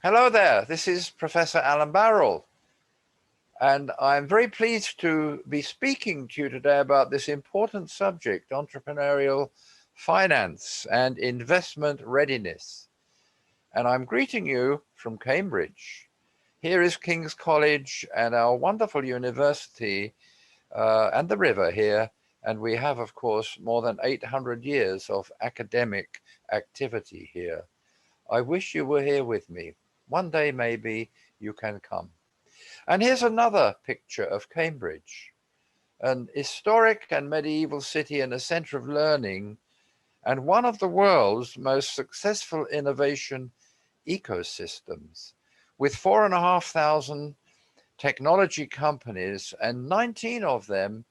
Hello there, this is Professor Alan Barrell, and I'm very pleased to be speaking to you today about this important subject, entrepreneurial finance and investment readiness. And I'm greeting you from Cambridge. Here is King's College and our wonderful university and the river here. And we have, of course, more than 800 years of academic activity here. I wish you were here with me. One day, maybe you can come. And here's another picture of Cambridge, an historic and medieval city and a center of learning, and one of the world's most successful innovation ecosystems, with 4,500 technology companies and 19 of them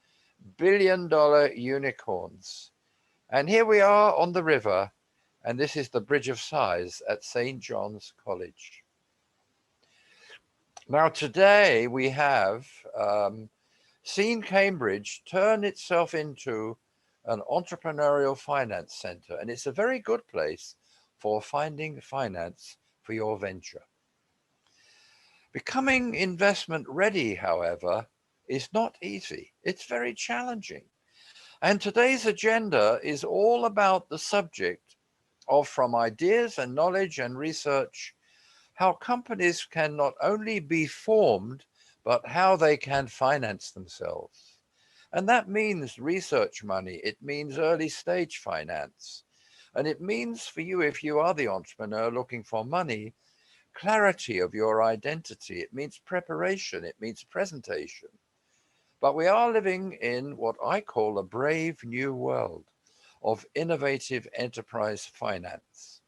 billion-dollar unicorns. And here we are on the river, and this is the Bridge of Sighs at St. John's College. Now, today we have seen Cambridge turn itself into an entrepreneurial finance center, and it's a very good place for finding finance for your venture. Becoming investment ready, however, is not easy. It's very challenging. And today's agenda is all about the subject of, from ideas and knowledge and research, how companies can not only be formed, but how they can finance themselves. And that means research money. It means early stage finance. And it means for you, if you are the entrepreneur looking for money, clarity of your identity. It means preparation. It means presentation. But we are living in what I call a brave new world of innovative enterprise finance.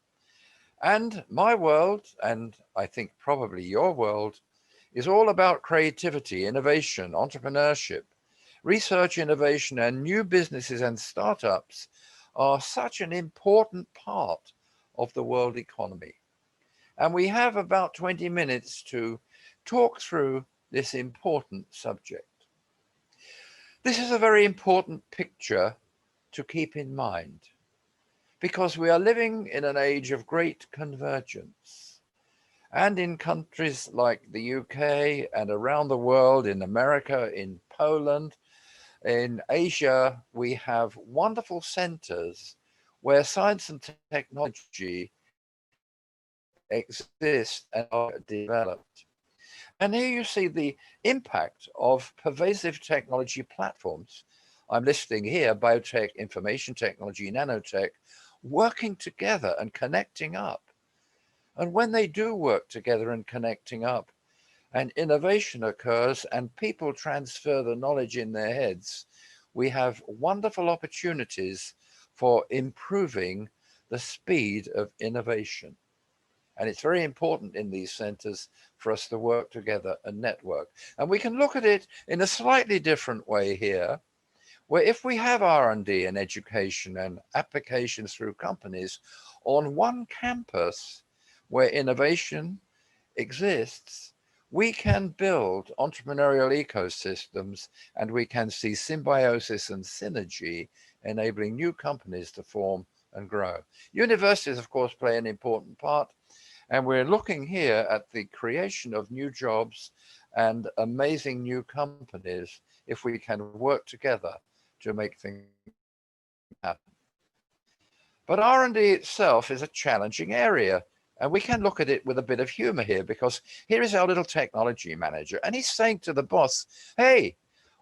And my world, and I think probably your world, is all about creativity, innovation, entrepreneurship. Research, innovation, and new businesses and startups are such an important part of the world economy. And we have about 20 minutes to talk through this important subject. This is a very important picture to keep in mind, because we are living in an age of great convergence. And in countries like the UK and around the world, in America, in Poland, in Asia, we have wonderful centers where science and technology exist and are developed. And here you see the impact of pervasive technology platforms. I'm listing here biotech, information technology, nanotech, working together and connecting up. And when they do work together and connecting up, and innovation occurs and people transfer the knowledge in their heads, we have wonderful opportunities for improving the speed of innovation. And it's very important in these centers for us to work together and network. And we can look at it in a slightly different way here, where if we have R&D and education and applications through companies on one campus where innovation exists, we can build entrepreneurial ecosystems and we can see symbiosis and synergy enabling new companies to form and grow. Universities, of course, play an important part, and we're looking here at the creation of new jobs and amazing new companies if we can work together to make things happen. But R&D itself is a challenging area, and we can look at it with a bit of humor here, because here is our little technology manager, and he's saying to the boss, hey,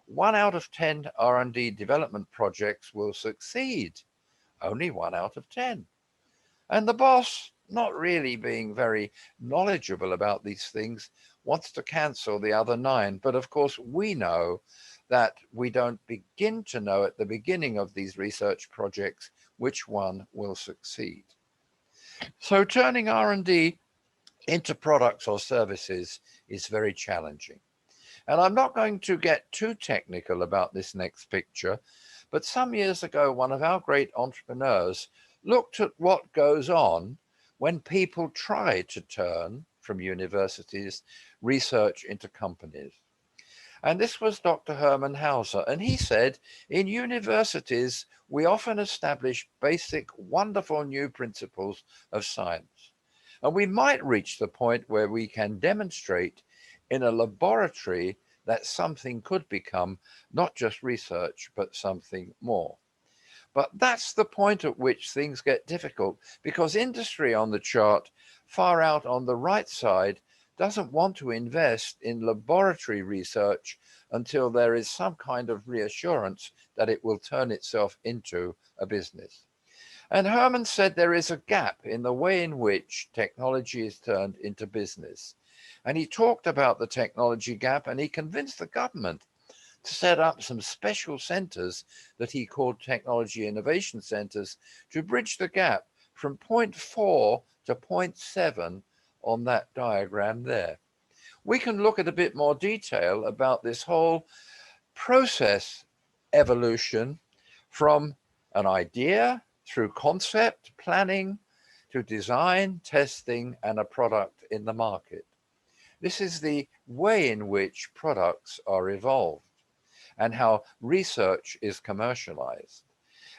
1 out of 10 R&D development projects will succeed. Only 1 out of 10. And the boss, not really being very knowledgeable about these things, wants to cancel the other 9. But of course, we know that we don't begin to know at the beginning of these research projects which one will succeed. So turning R&D into products or services is very challenging. And I'm not going to get too technical about this next picture, but some years ago, one of our great entrepreneurs looked at what goes on when people try to turn from universities research into companies. And this was Dr. Hermann Hauser. And he said, in universities, we often establish basic, wonderful new principles of science. And we might reach the point where we can demonstrate in a laboratory that something could become not just research, but something more. But that's the point at which things get difficult, because industry on the chart, far out on the right side, doesn't want to invest in laboratory research until there is some kind of reassurance that it will turn itself into a business. And Herman said there is a gap in the way in which technology is turned into business. And he talked about the technology gap, and he convinced the government to set up some special centers that he called technology innovation centers to bridge the gap from point 4 to point 7 on that diagram there. We can look at a bit more detail about this whole process evolution from an idea through concept, planning, to design, testing, and a product in the market. This is the way in which products are evolved and how research is commercialized.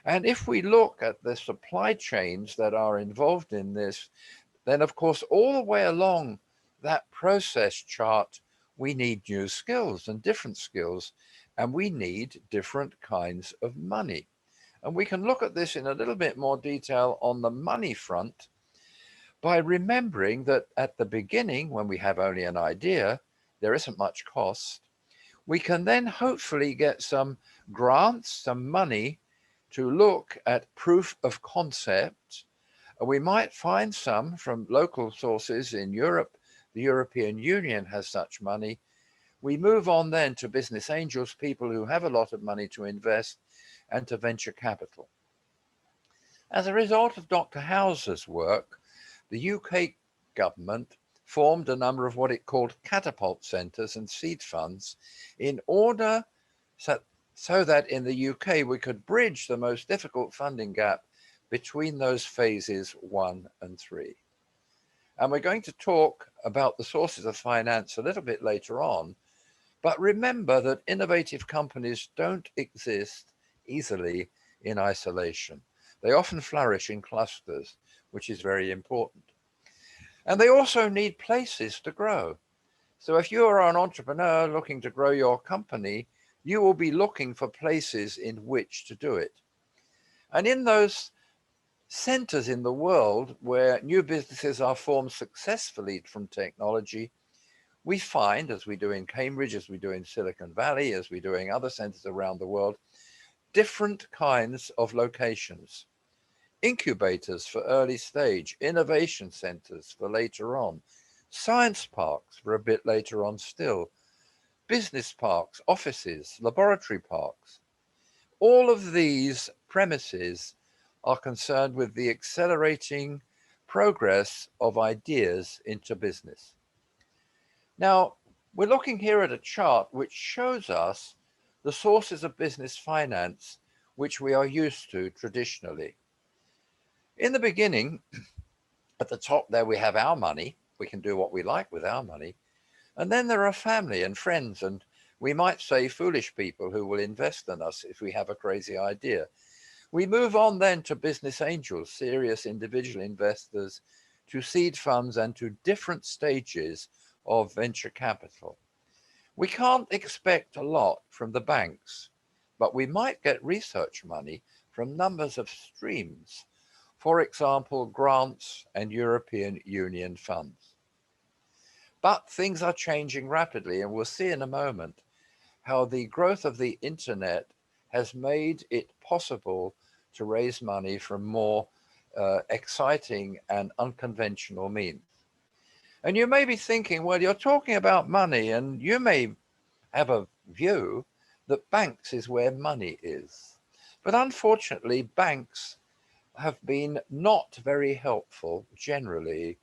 And if we look at the supply chains that are involved in this, then of course, all the way along that process chart, we need new skills and different skills, and we need different kinds of money. And we can look at this in a little bit more detail on the money front by remembering that at the beginning, when we have only an idea, there isn't much cost. We can then hopefully get some grants, some money to look at proof of concept. We might find some from local sources in Europe. The European Union has such money. We move on then to business angels, people who have a lot of money to invest, and to venture capital. As a result of Dr. Hauser's work, the UK government formed a number of what it called catapult centres and seed funds in order so that in the UK we could bridge the most difficult funding gap between those phases 1 and 3. And we're going to talk about the sources of finance a little bit later on, but remember that innovative companies don't exist easily in isolation. They often flourish in clusters, which is very important. And they also need places to grow. So if you are an entrepreneur looking to grow your company, you will be looking for places in which to do it. And in those centers in the world where new businesses are formed successfully from technology, we find, as we do in Cambridge, as we do in Silicon Valley, as we do in other centers around the world, different kinds of locations. Incubators for early stage, innovation centers for later on, science parks for a bit later on still, business parks, offices, laboratory parks. All of these premises are concerned with the accelerating progress of ideas into business. Now, we're looking here at a chart which shows us the sources of business finance which we are used to traditionally. In the beginning, at the top there, we have our money. We can do what we like with our money. And then there are family and friends, and we might say foolish people who will invest in us if we have a crazy idea. We move on then to business angels, serious individual investors, to seed funds, and to different stages of venture capital. We can't expect a lot from the banks, but we might get research money from numbers of streams. For example, grants and European Union funds. But things are changing rapidly, and we'll see in a moment how the growth of the internet has made it possible to raise money from more exciting and unconventional means. And you may be thinking, well, you're talking about money, and you may have a view that banks is where money is. But unfortunately, banks have been not very helpful generally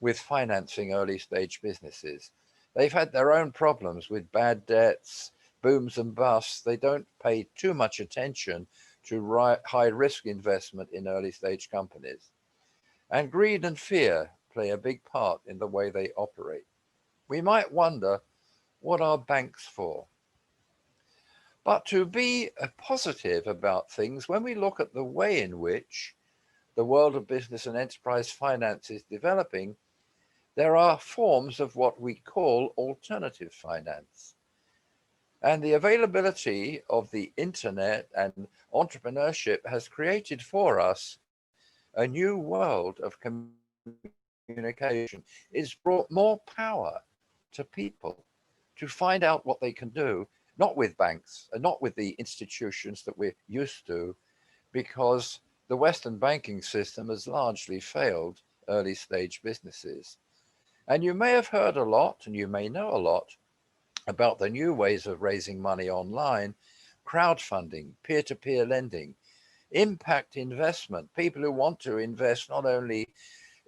with financing early stage businesses. They've had their own problems with bad debts, booms and busts. They don't pay too much attention to high risk investment in early stage companies. And greed and fear play a big part in the way they operate. We might wonder, what are banks for? But to be positive about things, when we look at the way in which the world of business and enterprise finance is developing, there are forms of what we call alternative finance. And the availability of the internet and entrepreneurship has created for us a new world of communication. It's brought more power to people to find out what they can do, not with banks and not with the institutions that we're used to, because the Western banking system has largely failed early stage businesses. And you may have heard a lot, and you may know a lot about the new ways of raising money online: crowdfunding, peer to peer lending, impact investment, people who want to invest not only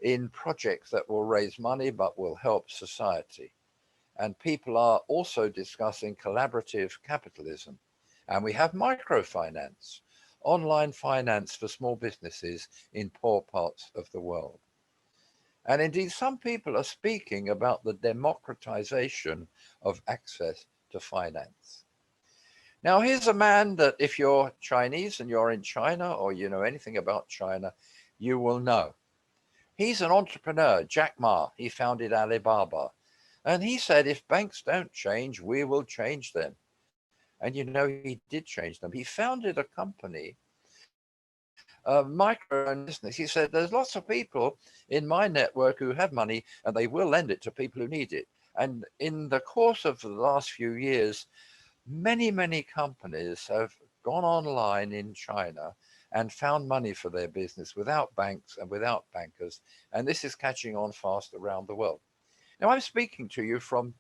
in projects that will raise money but will help society. And people are also discussing collaborative capitalism. And we have microfinance, online finance for small businesses in poor parts of the world. And indeed, some people are speaking about the democratization of access to finance. Now, here's a man that if you're Chinese and you're in China or you know anything about China, you will know. He's an entrepreneur, Jack Ma. He founded Alibaba. And he said, if banks don't change, we will change them. And you know, he did change them. He founded a company, micro business. He said, there's lots of people in my network who have money and they will lend it to people who need it. And in the course of the last few years, many companies have gone online in China and found money for their business without banks and without bankers. And this is catching on fast around the world. Now, I'm speaking to you from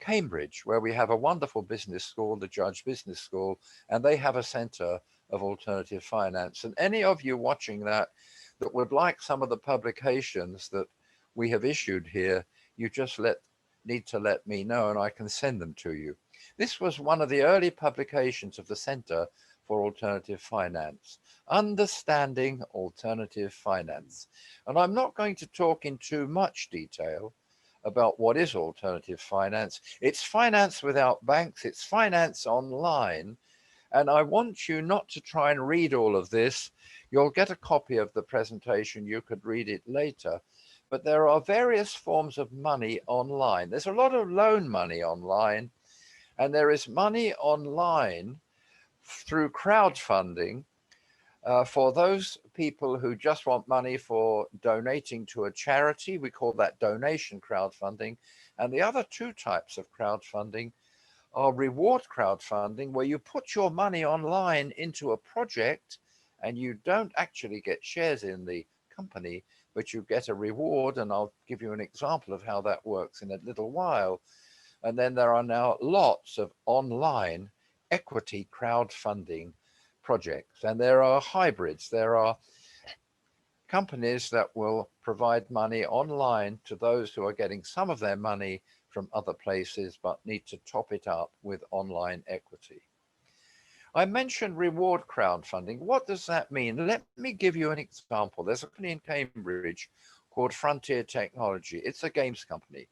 Cambridge, where we have a wonderful business school, the Judge Business School, and they have a center of alternative finance. And any of you watching that would like some of the publications that we have issued here, you just need to let me know and I can send them to you. This was one of the early publications of the Center for Alternative Finance, Understanding Alternative Finance. And I'm not going to talk in too much detail about what is alternative finance. It's finance without banks, it's finance online. And I want you not to try and read all of this. You'll get a copy of the presentation, you could read it later. But there are various forms of money online. There's a lot of loan money online, and there is money online through crowdfunding for those people who just want money for donating to a charity. We call that donation crowdfunding. And the other two types of crowdfunding are reward crowdfunding, where you put your money online into a project and you don't actually get shares in the company, but you get a reward. And I'll give you an example of how that works in a little while. And then there are now lots of online equity crowdfunding projects, and there are hybrids. There are companies that will provide money online to those who are getting some of their money from other places but need to top it up with online equity. I mentioned reward crowdfunding. What does that mean? Let me give you an example. There's a company in Cambridge called Frontier Technology. It's a games company.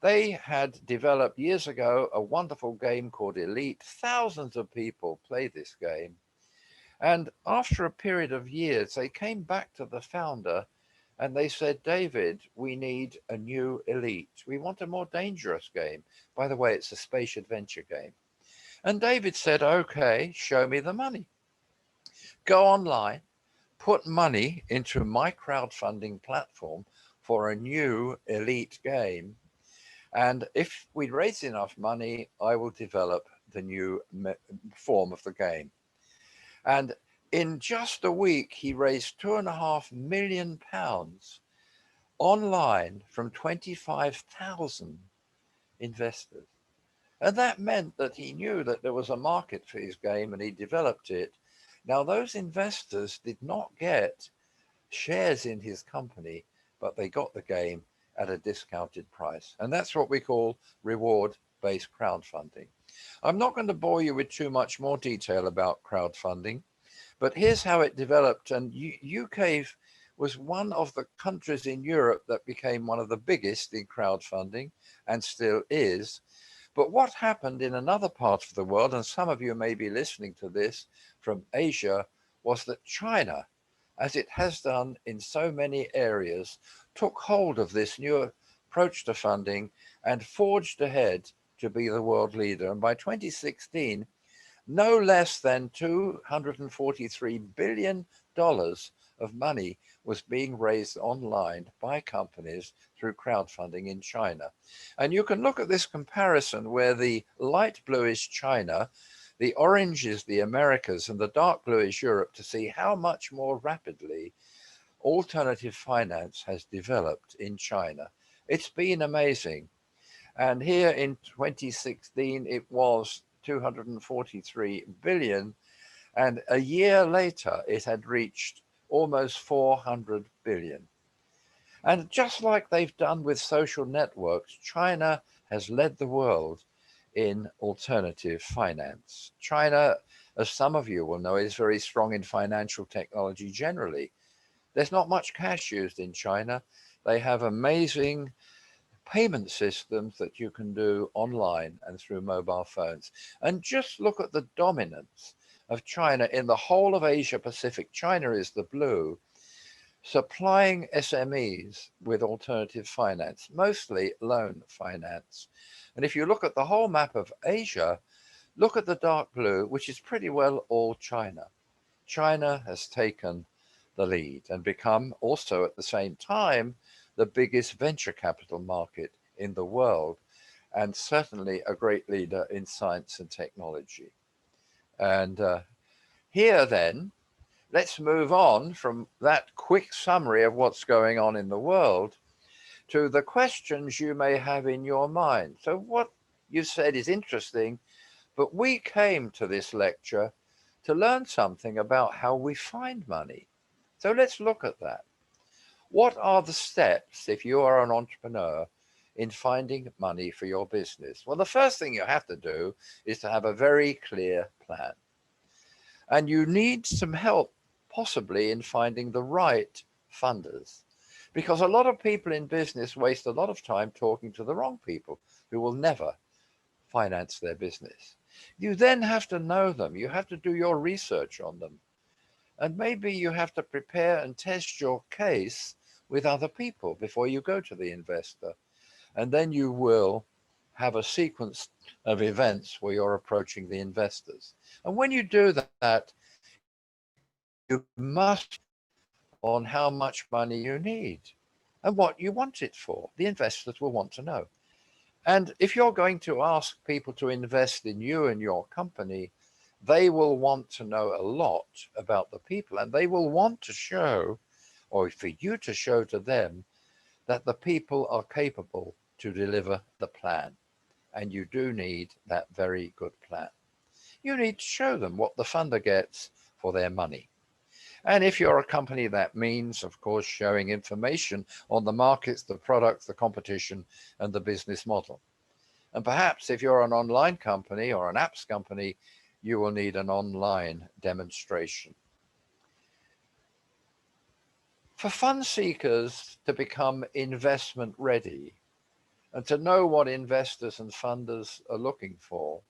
They had developed years ago a wonderful game called Elite. Thousands of people play this game. And after a period of years, they came back to the founder and they said, David, we need a new Elite. We want a more dangerous game. By the way, it's a space adventure game. And David said, okay, show me the money. Go online, put money into my crowdfunding platform for a new Elite game. And if we raise enough money, I will develop the new form of the game. And in just a week, he raised £2.5 million online from 25,000 investors. And that meant that he knew that there was a market for his game and he developed it. Now, those investors did not get shares in his company, but they got the game at a discounted price. And that's what we call reward-based crowdfunding. I'm not going to bore you with too much more detail about crowdfunding, but here's how it developed. And UK was one of the countries in Europe that became one of the biggest in crowdfunding and still is. But what happened in another part of the world, and some of you may be listening to this from Asia, was that China as it has done in so many areas, took hold of this new approach to funding and forged ahead to be the world leader. And by 2016, no less than $243 billion of money was being raised online by companies through crowdfunding in China. And you can look at this comparison where the light blue is China, the orange is the Americas, and the dark blue is Europe, to see how much more rapidly alternative finance has developed in China. It's been amazing. And here in 2016, it was 243 billion. And a year later, it had reached almost 400 billion. And just like they've done with social networks, China has led the world in alternative finance. China, as some of you will know, is very strong in financial technology generally. There's not much cash used in China. They have amazing payment systems that you can do online and through mobile phones. And just look at the dominance of China in the whole of Asia Pacific. China is the blue, supplying SMEs with alternative finance, mostly loan finance. And if you look at the whole map of Asia, look at the dark blue, which is pretty well all China. China has taken the lead and become also at the same time the biggest venture capital market in the world, and certainly a great leader in science and technology. And here then, let's move on from that quick summary of what's going on in the world to the questions you may have in your mind. So what you said is interesting, but we came to this lecture to learn something about how we find money. So let's look at that. What are the steps if you are an entrepreneur in finding money for your business? Well, the first thing you have to do is to have a very clear plan. And you need some help possibly in finding the right funders, because a lot of people in business waste a lot of time talking to the wrong people who will never finance their business. You then have to know them. You have to do your research on them. And maybe you have to prepare and test your case with other people before you go to the investor. And then you will have a sequence of events where you're approaching the investors. And when you do that, you must on how much money you need and what you want it for. The investors will want to know. And if you're going to ask people to invest in you and your company, they will want to know a lot about the people, and they will want to show, or for you to show to them, that the people are capable to deliver the plan. And you do need that very good plan. You need to show them what the funder gets for their money. And if you're a company, that means, of course, showing information on the markets, the products, the competition, and the business model. And perhaps if you're an online company or an apps company, you will need an online demonstration. For fund seekers to become investment ready and to know what investors and funders are looking for,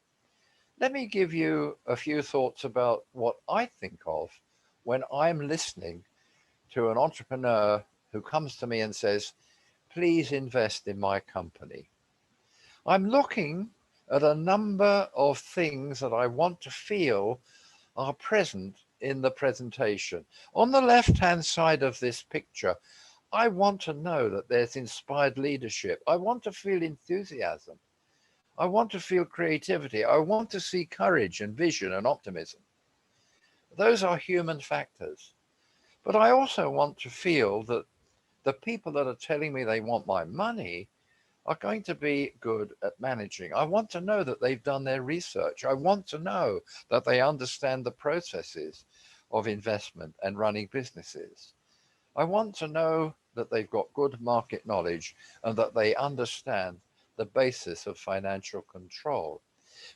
let me give you a few thoughts about what I think of when I'm listening to an entrepreneur who comes to me and says, please invest in my company. I'm looking at a number of things that I want to feel are present in the presentation. On the left-hand side of this picture, I want to know that there's inspired leadership. I want to feel enthusiasm. I want to feel creativity. I want to see courage and vision and optimism. Those are human factors. But I also want to feel that the people that are telling me they want my money are going to be good at managing. I want to know that they've done their research. I want to know that they understand the processes of investment and running businesses. I want to know that they've got good market knowledge and that they understand the basis of financial control.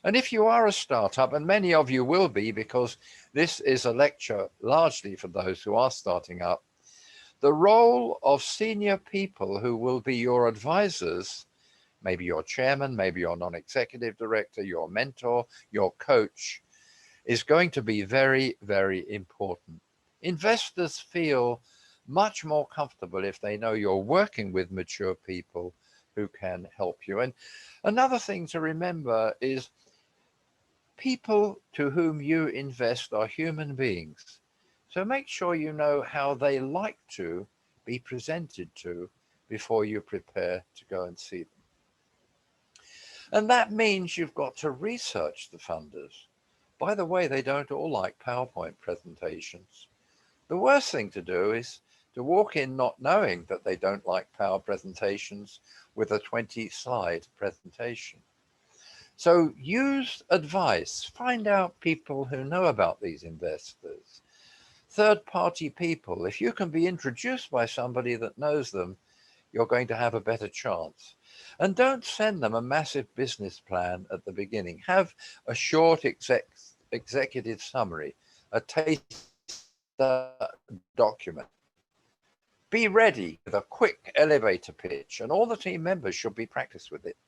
And if you are a startup, and many of you will be, because this is a lecture largely for those who are starting up, the role of senior people who will be your advisors, maybe your chairman, maybe your non-executive director, your mentor, your coach, is going to be very, very important. Investors feel much more comfortable if they know you're working with mature people who can help you. And another thing to remember is people to whom you invest are human beings. So make sure you know how they like to be presented to before you prepare to go and see them. And that means you've got to research the funders. By the way, they don't all like PowerPoint presentations. The worst thing to do is to walk in not knowing that they don't like power presentations with a 20-slide presentation. So use advice, find out people who know about these investors, third-party people. If you can be introduced by somebody that knows them, you're going to have a better chance. And don't send them a massive business plan at the beginning. Have a short executive summary, a taster document. Be ready with a quick elevator pitch, and all the team members should be practiced with it.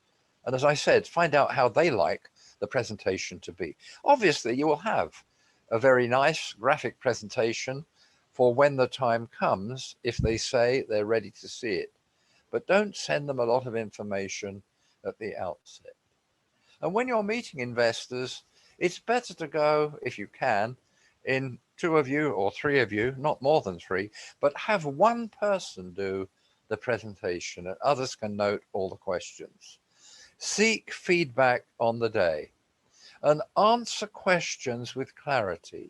And as I said, find out how they like the presentation to be. Obviously, you will have a very nice graphic presentation for when the time comes if they say they're ready to see it. But don't send them a lot of information at the outset. And when you're meeting investors, it's better to go, if you can, in 2 of you or 3 of you, not more than 3, but have one person do the presentation and others can note all the questions. Seek feedback on the day and answer questions with clarity.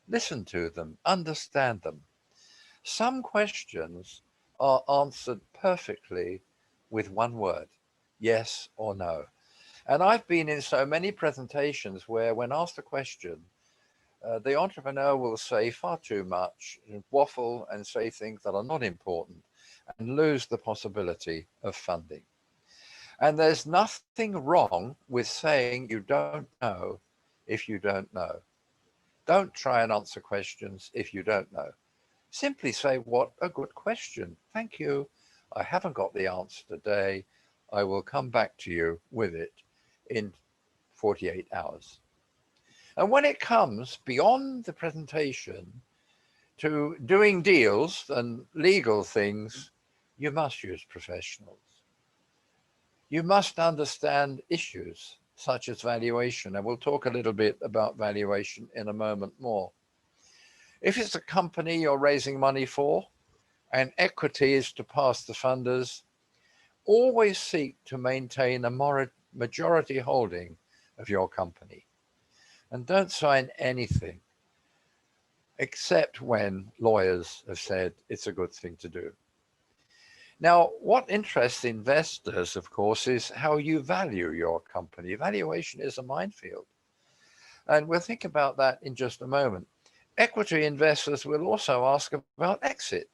Listen to them, understand them. Some questions are answered perfectly with one word, yes or no. And I've been in so many presentations where when asked a question, the entrepreneur will say far too much, waffle and say things that are not important and lose the possibility of funding. And there's nothing wrong with saying you don't know if you don't know. Don't try and answer questions if you don't know. Simply say, what a good question. Thank you. I haven't got the answer today. I will come back to you with it in 48 hours. And when it comes beyond the presentation to doing deals and legal things, you must use professionals. You must understand issues such as valuation, and we'll talk a little bit about valuation in a moment more. If it's a company you're raising money for and equity is to pass the funders, always seek to maintain a majority holding of your company. And don't sign anything except when lawyers have said it's a good thing to do. Now, what interests investors, of course, is how you value your company. Valuation is a minefield. And we'll think about that in just a moment. Equity investors will also ask about exit.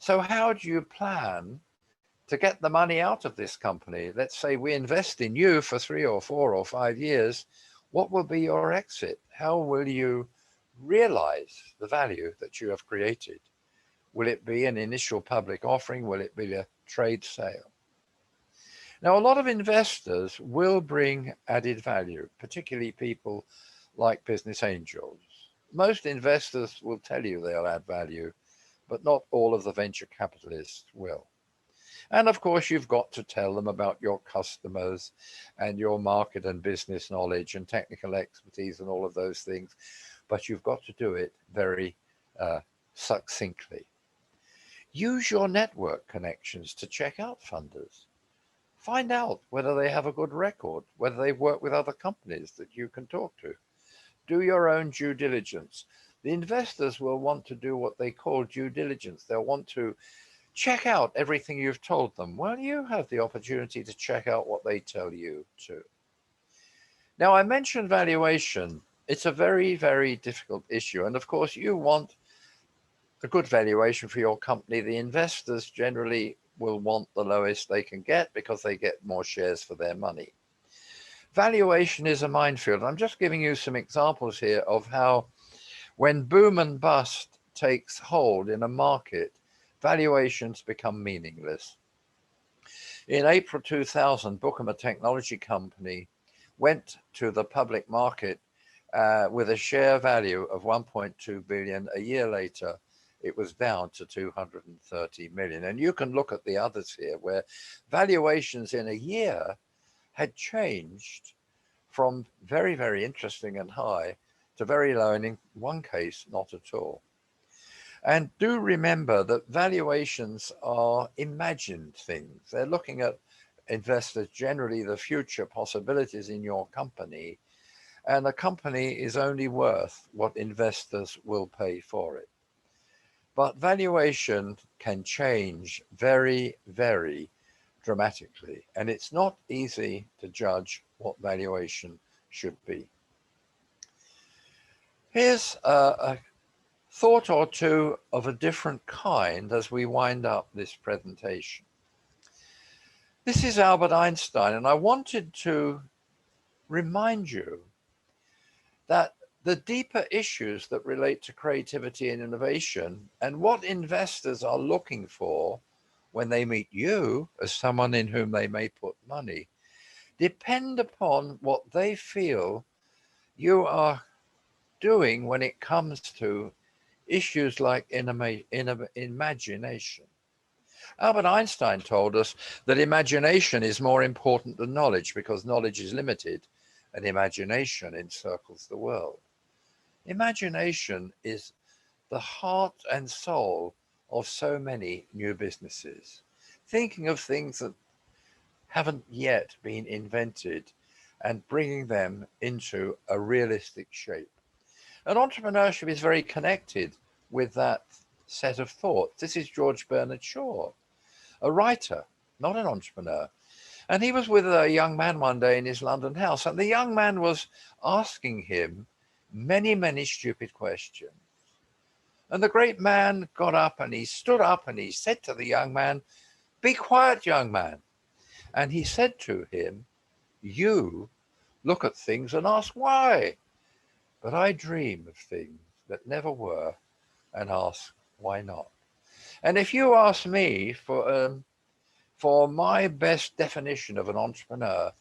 So how do you plan to get the money out of this company? Let's say we invest in you for 3 or 4 or 5 years. What will be your exit? How will you realize the value that you have created? Will it be an initial public offering? Will it be a trade sale? Now, a lot of investors will bring added value, particularly people like business angels. Most investors will tell you they'll add value, but not all of the venture capitalists will. And of course, you've got to tell them about your customers and your market and business knowledge and technical expertise and all of those things. But you've got to do it very succinctly. Use your network connections to check out funders. Find out whether they have a good record, whether they work with other companies that you can talk to. Do your own due diligence. The investors will want to do what they call due diligence. They'll want to check out everything you've told them. Well, you have the opportunity to check out what they tell you too. Now, I mentioned valuation. It's a very, very difficult issue. And of course, you want a good valuation for your company. The investors generally will want the lowest they can get because they get more shares for their money. Valuation is a minefield. I'm just giving you some examples here of how when boom and bust takes hold in a market, valuations become meaningless. In April 2000, Bookham, a technology company, went to the public market with a share value of 1.2 billion. A year later, it was down to 230 million. And you can look at the others here where valuations in a year had changed from very, very interesting and high to very low, and in one case, not at all. And do remember that valuations are imagined things. They're looking at investors, generally the future possibilities in your company, and a company is only worth what investors will pay for it. But valuation can change very, very dramatically, and it's not easy to judge what valuation should be. Here's a thought or two of a different kind as we wind up this presentation. This is Albert Einstein, and I wanted to remind you that the deeper issues that relate to creativity and innovation and what investors are looking for when they meet you as someone in whom they may put money depend upon what they feel you are doing when it comes to issues like imagination. Albert Einstein told us that imagination is more important than knowledge because knowledge is limited and imagination encircles the world. Imagination is the heart and soul of so many new businesses, thinking of things that haven't yet been invented and bringing them into a realistic shape. And entrepreneurship is very connected with that set of thoughts. This is George Bernard Shaw, a writer, not an entrepreneur. And he was with a young man one day in his London house, and the young man was asking him many, many stupid questions. And the great man got up and he stood up and he said to the young man, "Be quiet, young man." And he said to him, "You look at things and ask why, but I dream of things that never were and ask why not." And if you ask me for my best definition of an entrepreneur,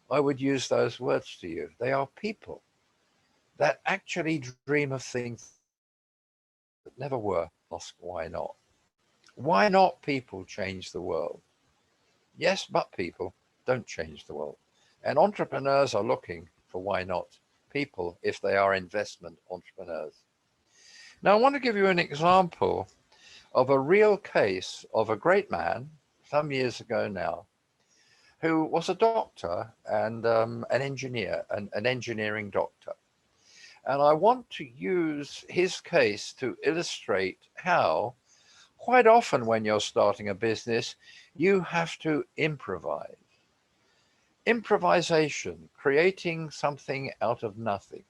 I would use those words to you. They are people that actually dream of things that never were. Ask why not. Why not people change the world? Yes, but people don't change the world. And entrepreneurs are looking for why not people if they are investment entrepreneurs. Now, I want to give you an example of a real case of a great man some years ago now who was a doctor and an engineer, an engineering doctor. And I want to use his case to illustrate how quite often when you're starting a business, you have to improvise. Improvisation, creating something out of nothing,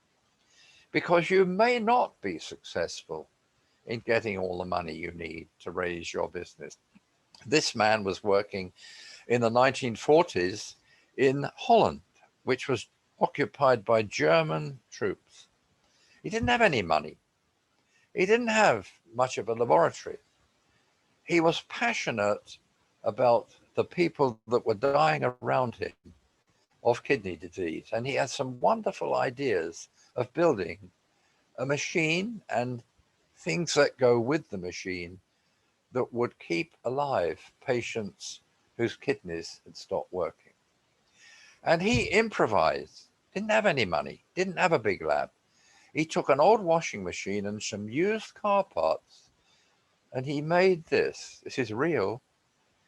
because you may not be successful in getting all the money you need to raise your business. This man was working in the 1940s in Holland, which was occupied by German troops. He didn't have any money. He didn't have much of a laboratory. He was passionate about the people that were dying around him of kidney disease. And he had some wonderful ideas of building a machine and things that go with the machine that would keep alive patients whose kidneys had stopped working. And he improvised, didn't have any money, didn't have a big lab. He took an old washing machine and some used car parts, and he made this. This is real.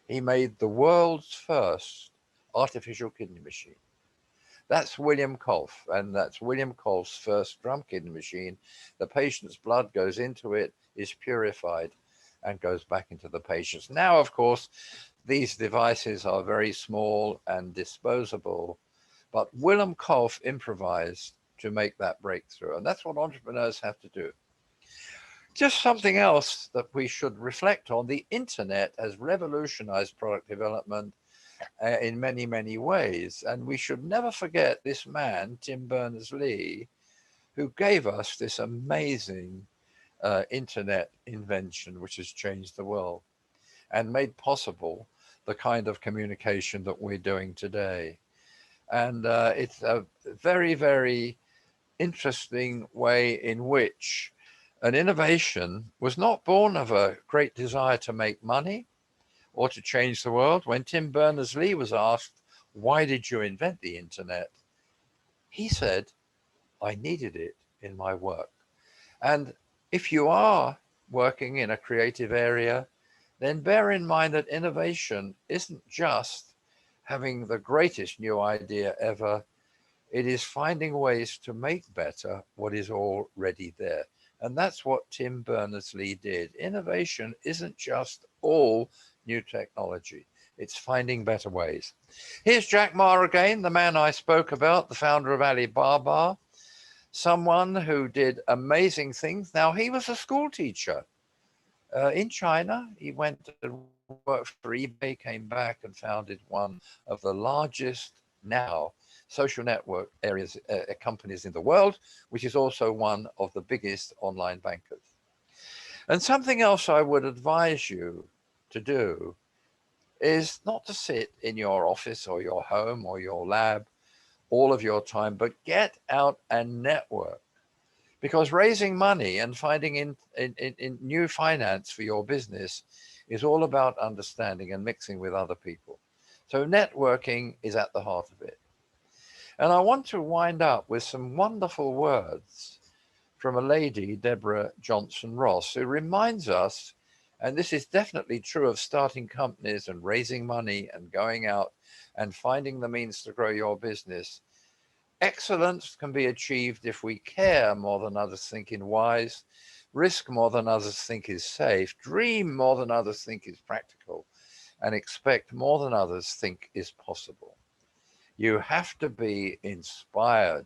He made the world's first artificial kidney machine. That's William Kolff, and that's William Kolff's first drum kidney machine. The patient's blood goes into it, is purified, and goes back into the patient's. Now, of course, these devices are very small and disposable, but William Kolff improvised to make that breakthrough, and that's what entrepreneurs have to do. Just something else that we should reflect on: the internet has revolutionized product development in many, many ways. And we should never forget this man, Tim Berners-Lee, who gave us this amazing internet invention, which has changed the world and made possible the kind of communication that we're doing today. And it's a very, very interesting way in which an innovation was not born of a great desire to make money or to change the world. When Tim Berners-Lee was asked, "Why did you invent the internet?" he said, "I needed it in my work." And if you are working in a creative area, then bear in mind that innovation isn't just having the greatest new idea ever. It is finding ways to make better what is already there. And that's what Tim Berners-Lee did. Innovation isn't just all new technology. It's finding better ways. Here's Jack Ma again, the man I spoke about, the founder of Alibaba, someone who did amazing things. Now, he was a school teacher in China. He went to work for eBay, came back and founded one of the largest now social network areas, companies in the world, which is also one of the biggest online bankers. And something else I would advise you to do is not to sit in your office or your home or your lab all of your time, but get out and network. Because raising money and finding in new finance for your business is all about understanding and mixing with other people. So networking is at the heart of it. And I want to wind up with some wonderful words from a lady, Deborah Johnson Ross, who reminds us, and this is definitely true of starting companies and raising money and going out and finding the means to grow your business. Excellence can be achieved if we care more than others think is wise, risk more than others think is safe, dream more than others think is practical, and expect more than others think is possible. You have to be inspired.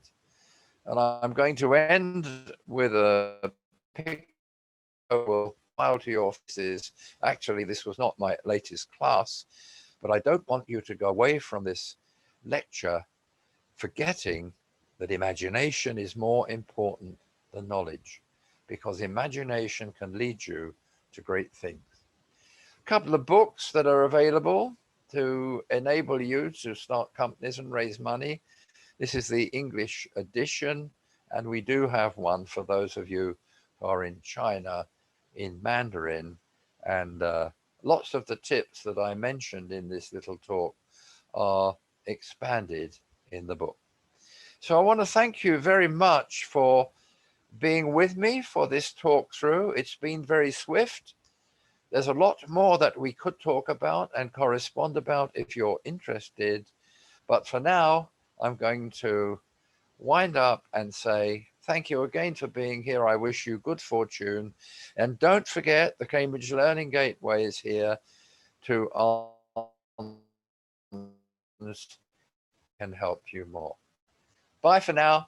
And I'm going to end with a picture will smile to your faces. Actually, this was not my latest class, but I don't want you to go away from this lecture forgetting that imagination is more important than knowledge, because imagination can lead you to great things. A couple of books that are available to enable you to start companies and raise money. This is the English edition, and we do have one for those of you who are in China in Mandarin. And lots of the tips that I mentioned in this little talk are expanded in the book. So I want to thank you very much for being with me for this talk through. It's been very swift. There's a lot more that we could talk about and correspond about if you're interested. But for now, I'm going to wind up and say thank you again for being here. I wish you good fortune. And don't forget, the Cambridge Learning Gateway is here to answer can help you more. Bye for now.